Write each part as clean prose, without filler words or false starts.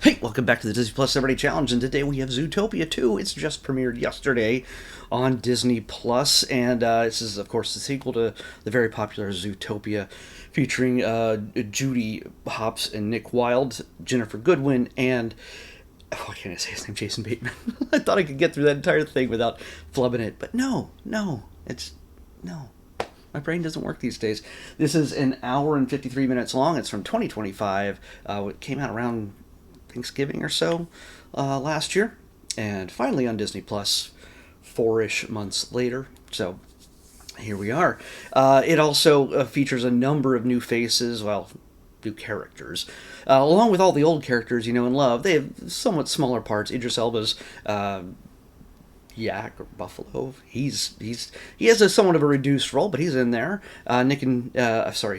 Hey, welcome back to the Disney Plus Everyday Challenge, and today we have Zootopia 2. It's just premiered yesterday on Disney Plus, and this is, of course, the sequel to the very popular Zootopia, featuring Judy Hopps and Nick Wilde, Jennifer Goodwin, and why can't I say his name? Jason Bateman. I thought I could get through that entire thing without flubbing it, but no, no. My brain doesn't work these days. This is an hour and 53 minutes long. It's from 2025. It came out around Thanksgiving or so last year, and finally on Disney Plus 4-ish months later. So here we are. It also features a number of new faces, well, new characters, along with all the old characters you know and love. They have somewhat smaller parts. Idris Elba's Yak or Buffalo. He has a somewhat of a reduced role, but he's in there.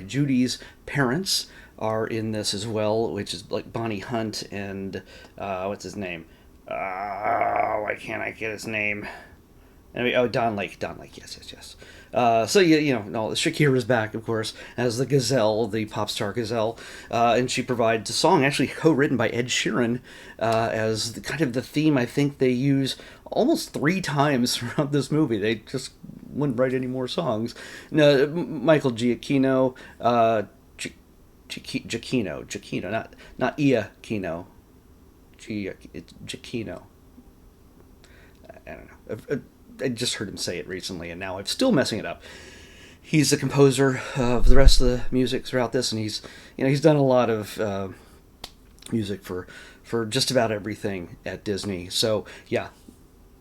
Judy's parents are in this as well, which is like Bonnie Hunt and what's his name? Why can't I get his name? Anyway, Don Lake. Yes. Shakira's back, of course, as the Gazelle, the pop star Gazelle, and she provides a song actually co-written by Ed Sheeran as kind of the theme I think they use almost 3 times throughout this movie. They just wouldn't write any more songs. No, Michael Giacchino, Giacchino, not Iacchino, Giacchino. I don't know. I just heard him say it recently, and now I'm still messing it up. He's the composer of the rest of the music throughout this, and he's done a lot of music for just about everything at Disney. So yeah,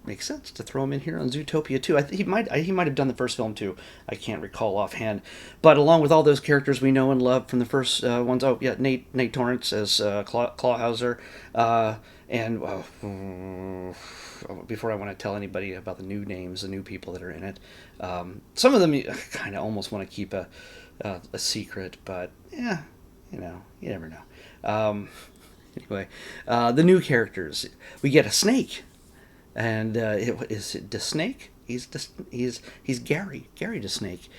makes sense to throw him in here on Zootopia 2. I think he might have done the first film too. I can't recall offhand. But along with all those characters we know and love from the first ones, Nate Torrance as Clawhauser, and before I want to tell anybody about the new names, the new people that are in it, some of them you kind of almost want to keep a secret, but yeah, you never know. Anyway, the new characters, we get a snake. And is it DeSnake? He's Gary DeSnake,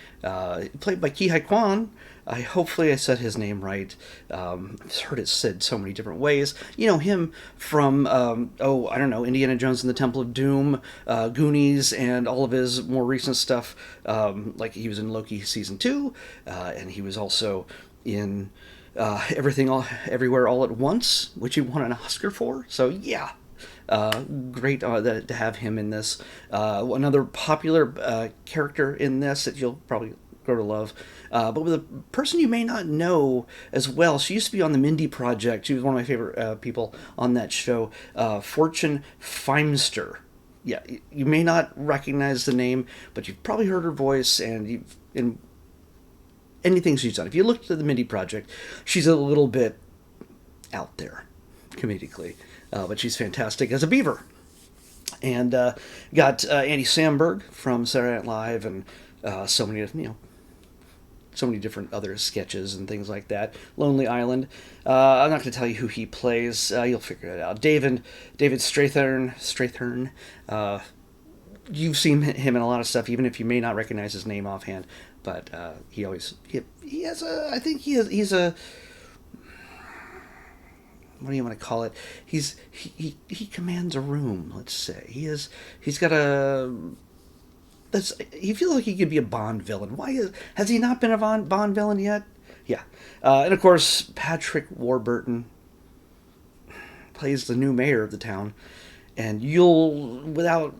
played by Ki-Hai Kwan. Hopefully I said his name right. I've heard it said so many different ways. You know him from Indiana Jones and the Temple of Doom, Goonies, and all of his more recent stuff. Like he was in Loki season 2, and he was also in Everything Everywhere All at Once, which he won an Oscar for. So yeah. Great to have him in this. Another popular character in this that you'll probably grow to love. But with a person you may not know as well. She used to be on the Mindy Project. She was one of my favorite people on that show. Fortune Feimster. Yeah, you may not recognize the name, but you've probably heard her voice and in anything she's done. If you look at the Mindy Project, she's a little bit out there comedically. But she's fantastic as a beaver. And got Andy Samberg from Saturday Night Live and so many different other sketches and things like that. Lonely Island. I'm not going to tell you who he plays. You'll figure it out. David Strathern. You've seen him in a lot of stuff, even if you may not recognize his name offhand. But he has a what do you want to call it? He commands a room. Let's say he feels like he could be a Bond villain. Has he not been a Bond villain yet? Yeah, and of course Patrick Warburton plays the new mayor of the town, and not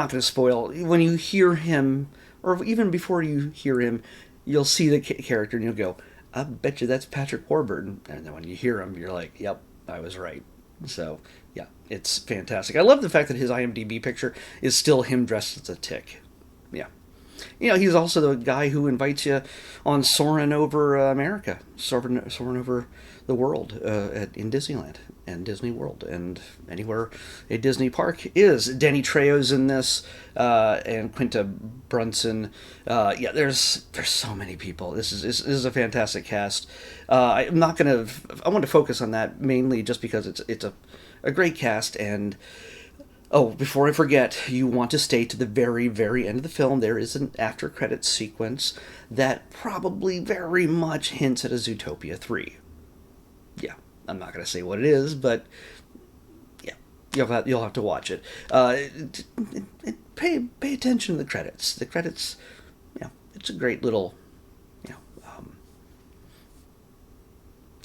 going to spoil, when you hear him, or even before you hear him, you'll see the character and you'll go, I bet you that's Patrick Warburton. And then when you hear him, you're like, yep, I was right. So, yeah, it's fantastic. I love the fact that his IMDb picture is still him dressed as a tick. Yeah. He's also the guy who invites you on Soarin' Over America, soaring over the world in Disneyland and Disney World and anywhere a Disney park is. Danny Trejo's in this, and Quinta Brunson. There's so many people. This is a fantastic cast. I want to focus on that mainly just because it's a great cast. And oh, before I forget, you want to stay to the very, very end of the film. There is an after-credits sequence that probably very much hints at a Zootopia 3. Yeah, I'm not going to say what it is, but yeah, you'll have to watch it. Pay attention to the credits. The credits, it's a great little, you know, um,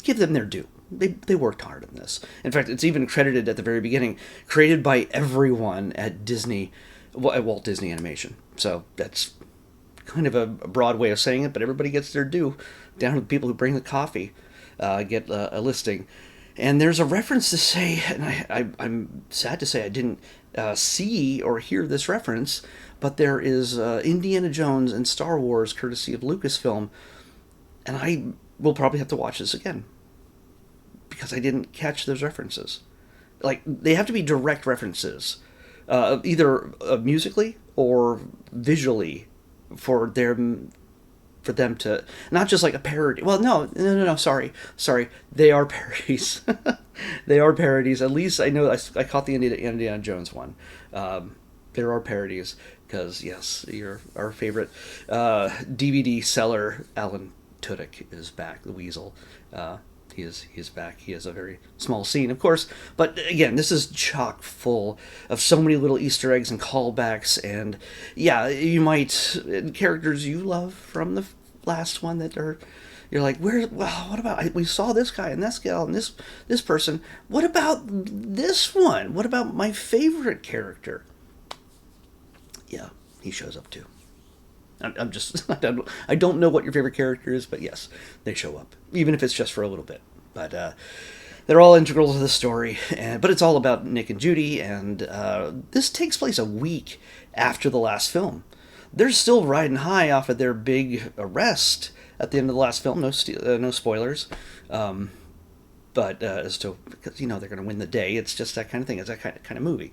give them their due. They worked hard on this. In fact, it's even credited at the very beginning, created by everyone at Disney, at Walt Disney Animation. So that's kind of a broad way of saying it, but everybody gets their due, down to the people who bring the coffee, get a listing. And there's a reference to say, and I'm sad to say I didn't see or hear this reference, but there is Indiana Jones and Star Wars, courtesy of Lucasfilm, and I will probably have to watch this again because I didn't catch those references. Like, they have to be direct references, either musically or visually, for them to, not just like a parody. Well, no. Sorry. They are parodies. They are parodies. At least I know I caught the Indiana Jones one. There are parodies because yes, our favorite DVD seller Alan Tudyk is back. The Weasel. He is back. He has a very small scene, of course, but again, this is chock full of so many little Easter eggs and callbacks, and yeah, you might characters you love from the last one that are, you're like, where? Well, what about, we saw this guy and this gal and this person. What about this one? What about my favorite character? Yeah, he shows up too. I'm just, I don't know what your favorite character is, but yes, they show up, even if it's just for a little bit. But they're all integral to the story, but it's all about Nick and Judy, and this takes place a week after the last film. They're still riding high off of their big arrest at the end of the last film. No spoilers. But as to, because they're going to win the day, it's just that kind of thing. It's that kind of movie.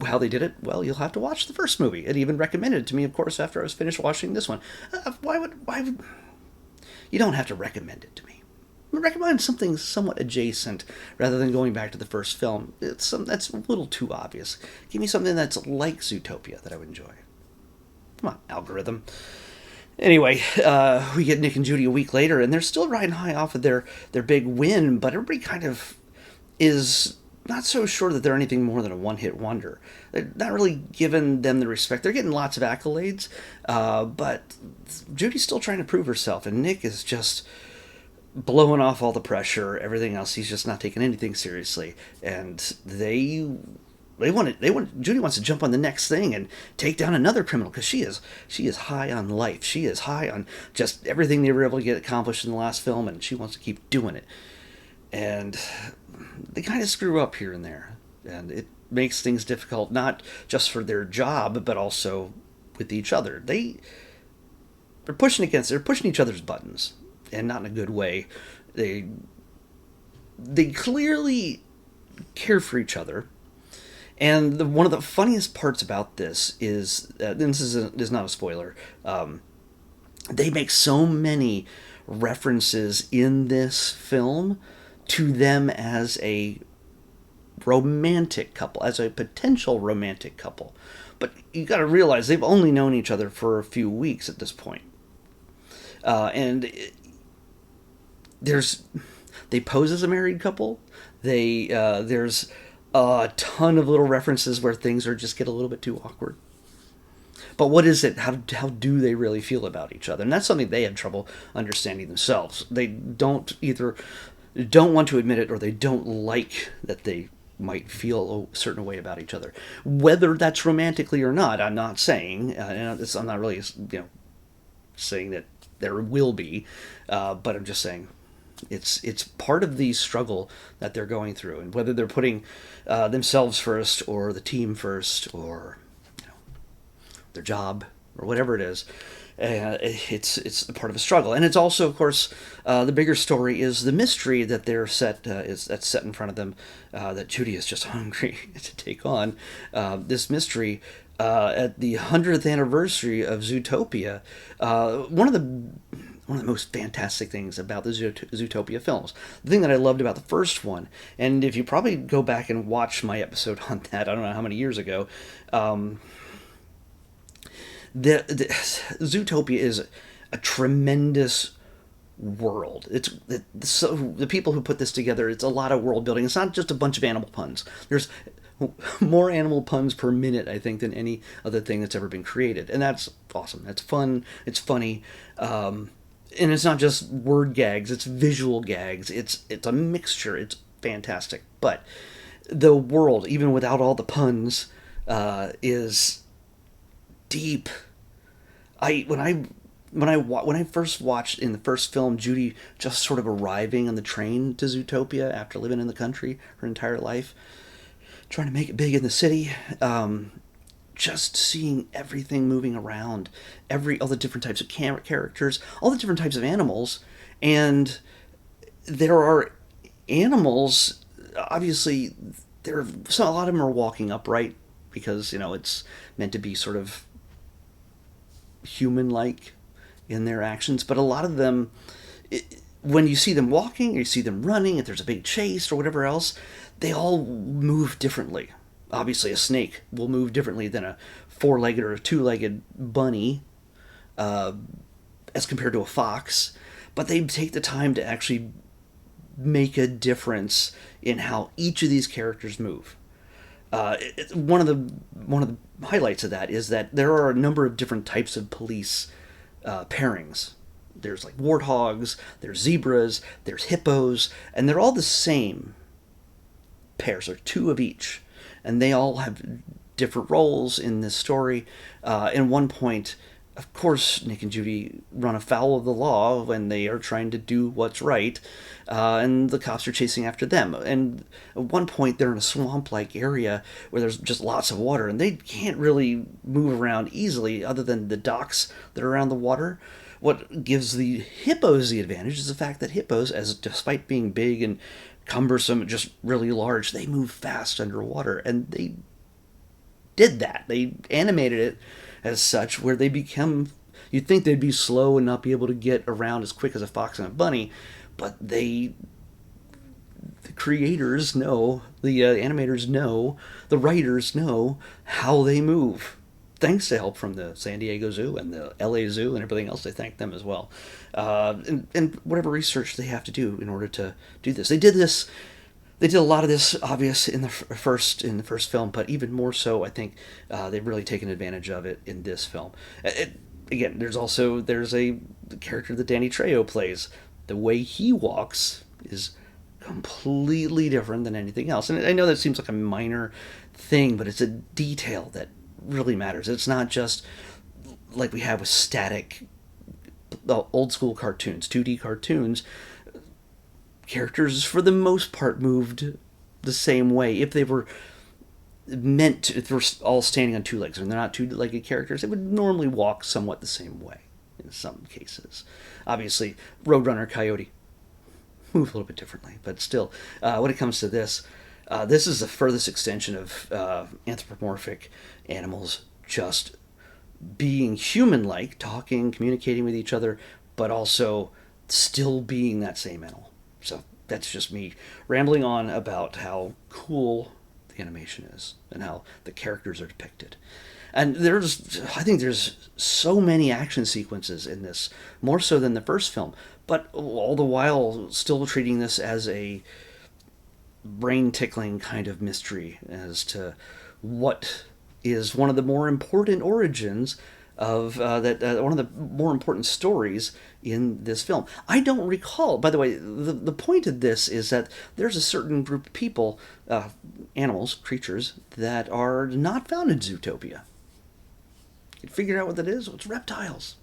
How they did it, well, you'll have to watch the first movie. It even recommended it to me, of course, after I was finished watching this one. Why would you don't have to recommend it to me? Recommend something somewhat adjacent rather than going back to the first film. That's a little too obvious. Give me something that's like Zootopia that I would enjoy. Come on, algorithm. Anyway, we get Nick and Judy a week later, and they're still riding high off of their big win, but everybody kind of is not so sure that they're anything more than a one-hit wonder. They're not really giving them the respect. They're getting lots of accolades, but Judy's still trying to prove herself, and Nick is just blowing off all the pressure, everything else. He's just not taking anything seriously, and Judy wants to jump on the next thing and take down another criminal because she is high on life. She is high on just everything they were able to get accomplished in the last film, and she wants to keep doing it. And they kind of screw up here and there, and it makes things difficult, not just for their job, but also with each other. They're pushing each other's buttons, and not in a good way. They clearly care for each other. And one of the funniest parts about this is, and this is not a spoiler, they make so many references in this film to them as a romantic couple, as a potential romantic couple. But you got to realize they've only known each other for a few weeks at this point. They pose as a married couple. There's a ton of little references where things get a little bit too awkward. But what is it? How do they really feel about each other? And that's something they have trouble understanding themselves. They don't want to admit it, or they don't like that they might feel a certain way about each other. Whether that's romantically or not, I'm not saying. I'm not really saying that there will be, but I'm just saying it's part of the struggle that they're going through, and whether they're putting themselves first, or the team first, or their job, or whatever it is, it's part of a struggle. And it's also, of course, the bigger story is the mystery that that's set in front of them, that Judy is just hungry to take on. This mystery at the 100th anniversary of Zootopia. One of the most fantastic things about the Zootopia films, the thing that I loved about the first one, and if you probably go back and watch my episode on that, I don't know how many years ago, the Zootopia is a tremendous world. So the people who put this together, it's a lot of world building. It's not just a bunch of animal puns. There's more animal puns per minute, I think, than any other thing that's ever been created, and that's awesome. That's fun. It's funny, and it's not just word gags. It's visual gags. It's a mixture. It's fantastic. But the world, even without all the puns, is deep. When I first watched in the first film Judy just sort of arriving on the train to Zootopia after living in the country her entire life, trying to make it big in the city, just seeing everything moving around, all the different types of characters, all the different types of animals, and there are animals. Obviously, a lot of them are walking upright because it's meant to be sort of human-like in their actions, but a lot of them, when you see them walking or you see them running, if there's a big chase or whatever else, they all move differently. Obviously, a snake will move differently than a four-legged or a two-legged bunny, as compared to a fox, but they take the time to actually make a difference in how each of these characters move. One of the highlights of that is that there are a number of different types of police pairings. There's like warthogs, there's zebras, there's hippos, and they're all the same pairs, or two of each, and they all have different roles in this story. In one point, of course, Nick and Judy run afoul of the law when they are trying to do what's right, and the cops are chasing after them. And at one point, they're in a swamp-like area where there's just lots of water, and they can't really move around easily other than the docks that are around the water. What gives the hippos the advantage is the fact that hippos, despite being big and cumbersome, just really large, they move fast underwater, and they did that. They animated it as such, where they become, you'd think they'd be slow and not be able to get around as quick as a fox and a bunny, but the creators know, the animators know, the writers know how they move, thanks to help from the San Diego Zoo and the LA Zoo and everything else. They thank them as well, and whatever research they have to do in order to do this. They did a lot of this, obvious, in the first film, but even more so, I think they've really taken advantage of it in this film. Again, there's a character that Danny Trejo plays. The way he walks is completely different than anything else, and I know that seems like a minor thing, but it's a detail that really matters. It's not just like we have with static, the old school cartoons, 2D cartoons. Characters, for the most part, moved the same way. If they were if they're all standing on two legs and they're not two-legged characters, they would normally walk somewhat the same way in some cases. Obviously, Roadrunner, Coyote move a little bit differently, but still, when it comes to this, this is the furthest extension of anthropomorphic animals just being human-like, talking, communicating with each other, but also still being that same animal. So that's just me rambling on about how cool the animation is and how the characters are depicted. And I think there's so many action sequences in this, more so than the first film, but all the while still treating this as a brain-tickling kind of mystery as to what is one of the more important origins of one of the more important stories in this film. I don't recall, by the way, the point of this is that there's a certain group of people, animals, creatures, that are not found in Zootopia. You figured out what that is? It's reptiles.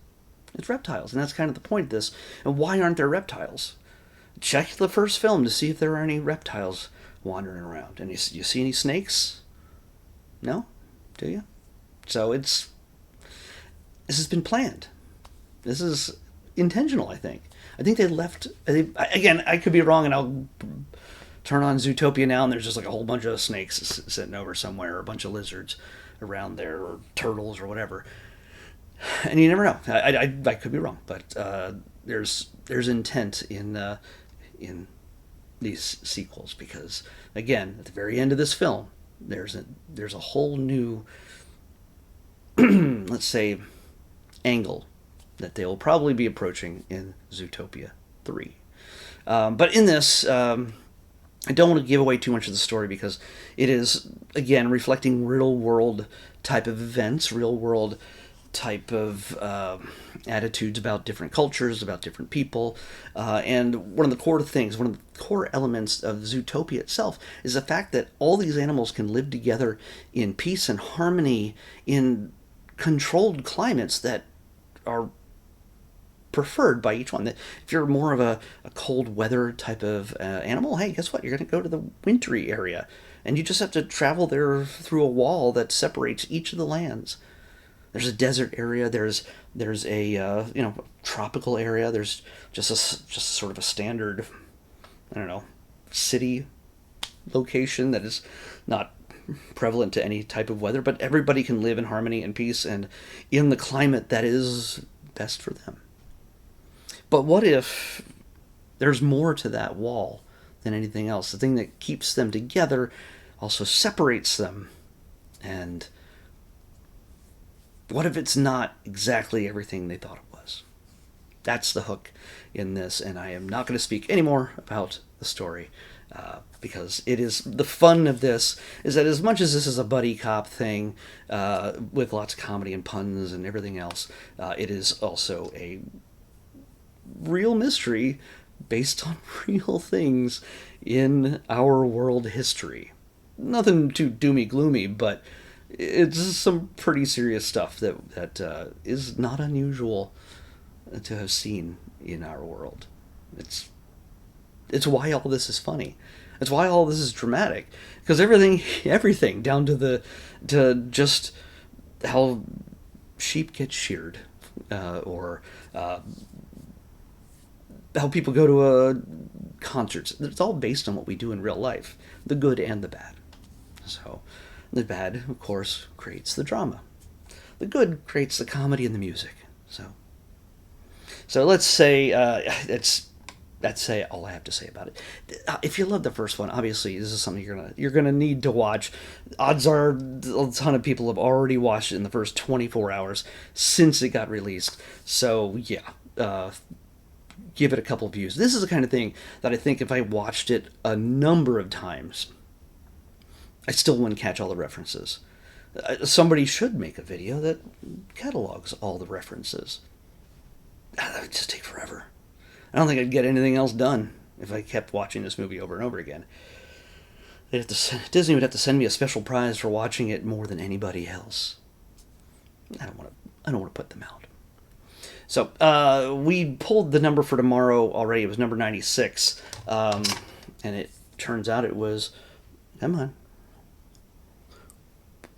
It's reptiles, and that's kind of the point of this. And why aren't there reptiles? Check the first film to see if there are any reptiles wandering around. And you see any snakes? No? Do you? So this has been planned. This is intentional, I think. I think they left... Again, I could be wrong, and I'll turn on Zootopia now, and there's just like a whole bunch of snakes sitting over somewhere, or a bunch of lizards around there, or turtles, or whatever. And you never know. I could be wrong, but there's intent in these sequels, because, again, at the very end of this film, there's a whole new, let's say, angle that they will probably be approaching in Zootopia 3. But in this, I don't want to give away too much of the story because it is, again, reflecting real world type of events, real world type of attitudes about different cultures, about different people. And one of the core things, one of the core elements of Zootopia itself is the fact that all these animals can live together in peace and harmony in controlled climates that are preferred by each one. If you're more of a cold weather type of animal, hey, guess what? You're going to go to the wintry area, and you just have to travel there through a wall that separates each of the lands. There's a desert area. There's a tropical area. There's just sort of a standard, I don't know, city location that is not prevalent to any type of weather, but everybody can live in harmony and peace and in the climate that is best for them. But what if there's more to that wall than anything else? The thing that keeps them together also separates them. And what if it's not exactly everything they thought it was? That's the hook in this, and I am not going to speak any more about the story because it is the fun of this is that as much as this is a buddy cop thing with lots of comedy and puns and everything else, it is also a real mystery based on real things in our world history. Nothing too doomy gloomy, but it's some pretty serious stuff that is not unusual to have seen in our world. It's why all this is funny. It's why all this is dramatic, because everything down to just how sheep get sheared, or how people go to concerts. It's all based on what we do in real life, the good and the bad. So, the bad, of course, creates the drama. The good creates the comedy and the music. So let's say that's all I have to say about it. If you love the first one, obviously this is something you're gonna need to watch. Odds are a ton of people have already watched it in the first 24 hours since it got released. So yeah. Give it a couple views. This is the kind of thing that I think if I watched it a number of times, I still wouldn't catch all the references. Somebody should make a video that catalogs all the references. That would just take forever. I don't think I'd get anything else done if I kept watching this movie over and over again. Disney would have to send me a special prize for watching it more than anybody else. I don't want to put them out. So we pulled the number for tomorrow already. It was number 96, and it turns out it was, come on,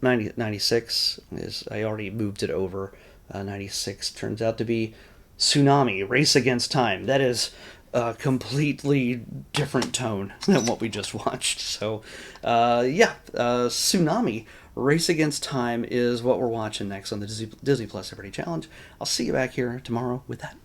96 is, I already moved it over. 96 turns out to be Tsunami, Race Against Time. That is a completely different tone than what we just watched. So Tsunami, Race Against Time is what we're watching next on the Disney Plus Everyday Challenge. I'll see you back here tomorrow with that.